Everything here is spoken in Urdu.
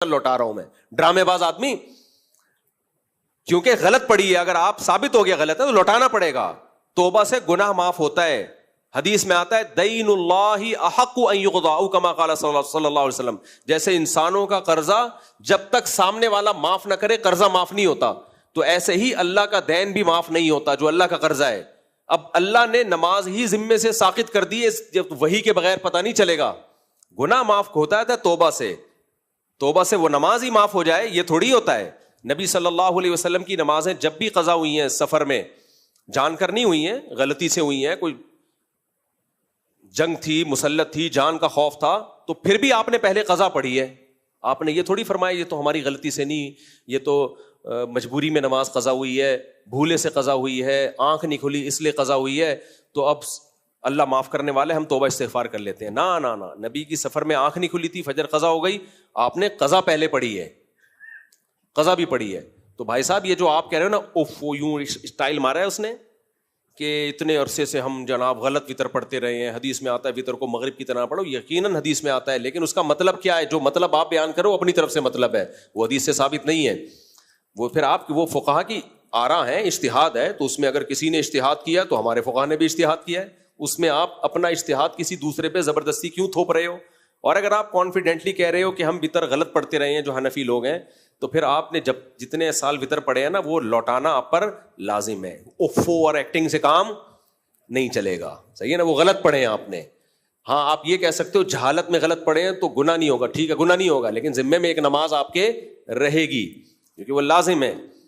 لوٹا رہا ہوں میں. ڈرامے باز آدمی, کیونکہ غلط پڑی ہے, اگر آپ ثابت ہو گیا غلط ہے تو لوٹانا پڑے گا. توبہ سے گناہ معاف ہوتا ہے. حدیث میں آتا ہے دین اللہ احق ان یقضى او کما قال صلی اللہ علیہ وسلم, جیسے انسانوں کا قرضہ جب تک سامنے والا معاف نہ کرے قرضہ معاف نہیں ہوتا, تو ایسے ہی اللہ کا دین بھی معاف نہیں ہوتا جو اللہ کا قرضہ ہے. اب اللہ نے نماز ہی ذمے سے ساقط کر دی ہے, جب وحی کے بغیر پتہ نہیں چلے گا. گناہ معاف ہوتا ہے توبہ سے, توبہ سے وہ نماز ہی معاف ہو جائے یہ تھوڑی ہوتا ہے. نبی صلی اللہ علیہ وسلم کی نمازیں جب بھی قضا ہوئی ہیں سفر میں, جان کر نہیں ہوئی ہیں, غلطی سے ہوئی ہیں, کوئی جنگ تھی, مسلط تھی, جان کا خوف تھا, تو پھر بھی آپ نے پہلے قضا پڑھی ہے. آپ نے یہ تھوڑی فرمایا یہ تو ہماری غلطی سے نہیں, یہ تو مجبوری میں نماز قضا ہوئی ہے, بھولے سے قضا ہوئی ہے, آنکھ نہیں کھلی اس لیے قضا ہوئی ہے, تو اب اللہ معاف کرنے والے, ہم توبہ استغفار کر لیتے ہیں. نا نا نا, نبی کی سفر میں آنکھ نہیں کھلی تھی, فجر قضا ہو گئی, آپ نے قضا پہلے پڑھی ہے, قضا بھی پڑھی ہے. تو بھائی صاحب یہ جو آپ کہہ رہے ہو نا اوف وہ یوں اسٹائل مارا ہے اس نے کہ اتنے عرصے سے ہم جناب غلط وطر پڑھتے رہے ہیں, حدیث میں آتا ہے وطر کو مغرب کی طرح پڑھو, یقیناً حدیث میں آتا ہے, لیکن اس کا مطلب کیا ہے؟ جو مطلب آپ بیان کرو اپنی طرف سے مطلب ہے, وہ حدیث سے ثابت نہیں ہے. وہ پھر آپ وہ فقہا کی آراء ہیں, اجتہاد ہے, تو اس میں اگر کسی نے اجتہاد کیا تو ہمارے فقہا نے بھی اجتہاد کیا ہے, اس میں آپ اپنا اجتہاد کسی دوسرے پہ زبردستی کیوں تھوپ رہے ہو؟ اور اگر آپ کانفیڈنٹلی کہہ رہے ہو کہ ہم وطر غلط پڑھتے رہے ہیں جو حنفی لوگ ہیں, تو پھر آپ نے جب جتنے سال وطر پڑھے ہیں نا وہ لوٹانا آپ پر لازم ہے. اوفو اور ایکٹنگ سے کام نہیں چلے گا, صحیح ہے نا, وہ غلط پڑھے ہیں آپ نے. ہاں آپ یہ کہہ سکتے ہو جہالت میں غلط پڑھے ہیں تو گناہ نہیں ہوگا, ٹھیک ہے گناہ نہیں ہوگا, لیکن ذمے میں ایک نماز آپ کے رہے گی کیونکہ وہ لازم ہے.